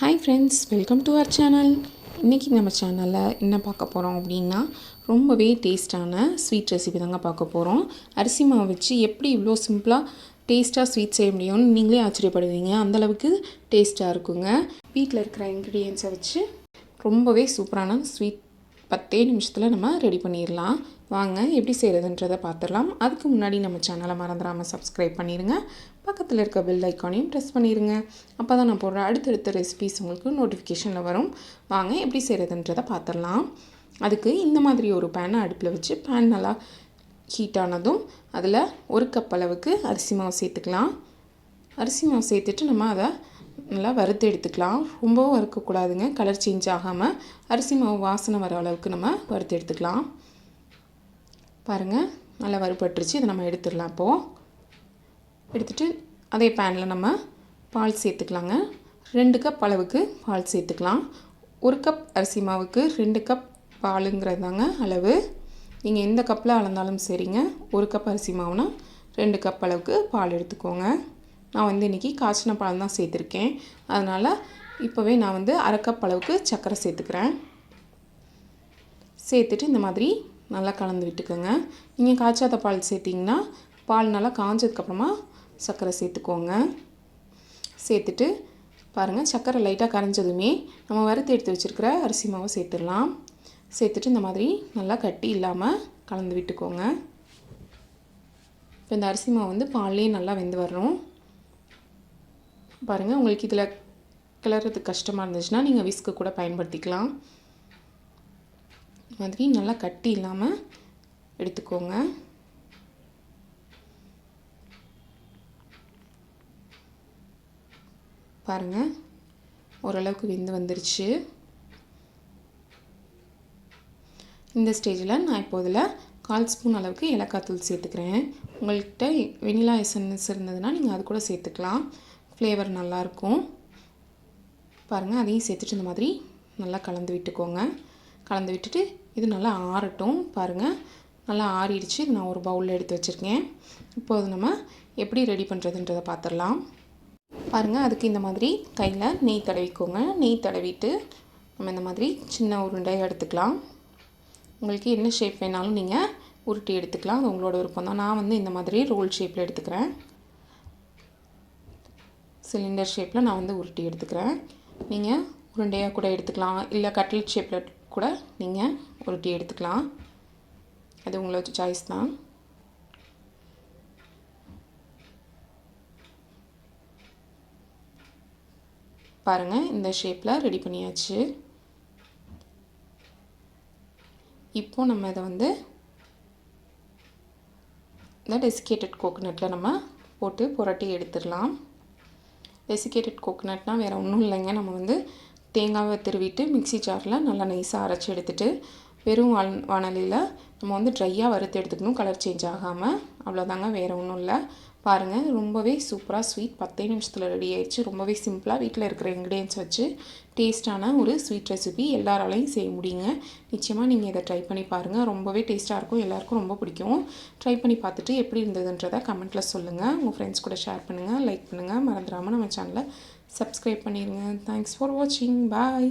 Hi friends, welcome to our channel. இன்றைக்கி நம்ம சேனலில் என்ன பார்க்க போகிறோம் அப்படின்னா ரொம்பவே டேஸ்டான ஸ்வீட் ரெசிபி தாங்க பார்க்க போகிறோம். அரிசி மாவு வச்சு எப்படி இவ்வளோ சிம்பிளாக டேஸ்ட்டாக ஸ்வீட் செய்ய முடியும்னு நீங்களே ஆச்சரியப்படுவீங்க. அந்தளவுக்கு டேஸ்ட்டாக இருக்குங்க. வீட்டில் இருக்கிற இன்க்ரீடியன்ஸை வச்சு ரொம்பவே சூப்பரான ஸ்வீட் 10 நிமிஷத்தில் நம்ம ரெடி பண்ணிடலாம். வாங்க எப்படி செய்கிறதுன்றதை பார்த்துடலாம். அதுக்கு முன்னாடி நம்ம சேனலை மறந்துடாமல் சப்ஸ்கிரைப் பண்ணிடுங்க. பக்கத்தில் இருக்க பெல் ஐக்கானையும் ப்ரெஸ் பண்ணிடுங்க. அப்போ தான் நான் போடுற அடுத்தடுத்த ரெசிபிஸ் உங்களுக்கு நோட்டிஃபிகேஷனில் வரும். வாங்க எப்படி செய்கிறதுன்றதை பார்த்துடலாம். அதுக்கு இந்த மாதிரி ஒரு பேனை அடுப்பில் வச்சு பேன் நல்லா ஹீட் ஆனதும் அதில் 1 கப் அளவுக்கு அரிசி மாவு சேர்த்துக்கலாம். அரிசி மாவு சேர்த்துட்டு நம்ம அதை நல்லா வறுத்து எடுத்துக்கலாம். ரொம்பவும் வறுக்கக்கூடாதுங்க. கலர் சேஞ்ச் ஆகாமல் அரிசி மாவு வாசனை வர அளவுக்கு நம்ம வறுத்து எடுத்துக்கலாம். பாருங்கள், நல்லா வறுபட்டுருச்சு. இதை நம்ம எடுத்துடலாம். இப்போது எடுத்துகிட்டு அதே பேனில் நம்ம பால் சேர்த்துக்கலாங்க. 2 கப் அளவுக்கு பால் சேர்த்துக்கலாம். 1 கப் அரிசி மாவுக்கு 2 கப் பாலுங்கிறது தாங்க அளவு. நீங்கள் எந்த கப்பில் அளந்தாலும் சரிங்க. 1 கப் அரிசி மாவுனா 2 கப் அளவுக்கு பால் எடுத்துக்கோங்க. நான் இன்றைக்கி காய்ச்சின பால் தான் சேர்த்துருக்கேன். அதனால் இப்போவே நான் 1/2 கப் அளவுக்கு சர்க்கரை சேர்த்துக்கிறேன். சேர்த்துட்டு இந்த மாதிரி நல்லா கலந்து விட்டுக்கோங்க. நீங்கள் காய்ச்சாத பால் சேர்த்திங்கன்னா பால் நல்லா காஞ்சதுக்கப்புறமா சர்க்கரை சேர்த்துக்கோங்க. சேர்த்துட்டு பாருங்கள், சர்க்கரை லைட்டாக கரைஞ்சதுமே நம்ம வறுத்து எடுத்து வச்சுருக்கிற அரிசி மாவை சேர்த்துடலாம். சேர்த்துட்டு இந்த மாதிரி நல்லா கட்டி இல்லாமல் கலந்து விட்டுக்கோங்க. இப்போ இந்த அரிசி மாவு பால்லேயே நல்லா வெந்து வரணும். பாருங்கள், உங்களுக்கு இதில் கிளறதுக்கு கஷ்டமாக இருந்துச்சுன்னா நீங்கள் விஸ்க்கு கூட பயன்படுத்திக்கலாம். இது மாதிரி நல்லா கட்டி இல்லாமல் எடுத்துக்கோங்க. பாருங்கள், ஓரளவுக்கு வெந்து வந்துருச்சு. இந்த ஸ்டேஜில் நான் இப்போ இதில் 1/4 ஸ்பூன் அளவுக்கு ஏலக்காய் தூள் சேர்த்துக்கிறேன். உங்கள்கிட்ட வெனிலா எசன்ஸ் இருந்ததுன்னா நீங்கள் அது கூட சேர்த்துக்கலாம். ஃப்ளேவர் நல்லாயிருக்கும். பாருங்கள், அதையும் சேர்த்துட்டு இந்த மாதிரி நல்லா கலந்து விட்டுக்கோங்க. கலந்து விட்டுட்டு இது நல்லா ஆறட்டும். பாருங்கள், நல்லா ஆறிடுச்சு. இது நான் ஒரு பவுலில் எடுத்து வச்சுருக்கேன். இப்போது நம்ம எப்படி ரெடி பண்ணுறதுன்றதை பார்த்துடலாம். பாருங்கள், அதுக்கு இந்த மாதிரி கையில் நெய் தடவிக்கோங்க. நெய் தடவிட்டு நம்ம இந்த மாதிரி சின்ன உருண்டையை எடுத்துக்கலாம். உங்களுக்கு என்ன ஷேப் வேணாலும் நீங்கள் உருட்டி எடுத்துக்கலாம். அது உங்களோட விருப்பம் தான். நான் இந்த மாதிரி ரோல் ஷேப்பில் எடுத்துக்கிறேன். சிலிண்டர் ஷேப்பில் நான் உருட்டி எடுத்துக்கிறேன். நீங்கள் உருண்டையாக கூட எடுத்துக்கலாம், இல்லை கட்லெட் ஷேப்பில் கூட நீங்கள் உருட்டி எடுத்துக்கலாம். அது உங்களோட சாய்ஸ் தான். பாருங்கள், இந்த ஷேப்பில் ரெடி பண்ணியாச்சு. இப்போ நம்ம இதை இந்த டெசிகேட்டட் கோகோனட்டில் நம்ம போட்டு புரட்டி எடுத்துடலாம். டெசிகேட்டட் கோகோனட்னால் வேறு ஒன்றும் இல்லைங்க. நம்ம தேங்காவை திருவிட்டு மிக்ஸி ஜாரில் நல்லா நைஸாக அரைச்சி எடுத்துகிட்டு வெறும் வானலியில் நம்ம ட்ரையாக வறுத்து எடுத்துக்கணும், கலர் சேஞ்ச் ஆகாமல். அவ்வளோதாங்க, வேறு ஒன்றும் இல்லை. பாருங்கள், ரொம்பவே சூப்பராக ஸ்வீட் 10 நிமிஷத்தில் ரெடி ஆயிடுச்சு. ரொம்பவே சிம்பிளாக வீட்டில் இருக்கிற இன்க்ரீடியன்ஸ் வச்சு டேஸ்ட்டான ஒரு ஸ்வீட் ரெசிபி எல்லாராலையும் செய்ய முடியுங்க. நிச்சயமாக நீங்கள் இதை ட்ரை பண்ணி பாருங்கள். ரொம்பவே டேஸ்ட்டாக இருக்கும். எல்லாருக்கும் ரொம்ப பிடிக்கும். ட்ரை பண்ணி பார்த்துட்டு எப்படி இருந்ததுன்றதை கமெண்ட்டில் சொல்லுங்கள். உங்கள் ஃப்ரெண்ட்ஸ் கூட ஷேர் பண்ணுங்கள், லைக் பண்ணுங்கள். மறந்துடாமல் நம்ம சேனலை சப்ஸ்கிரைப் பண்ணிடுங்க. தேங்க்ஸ் ஃபார் வாட்சிங். பாய்.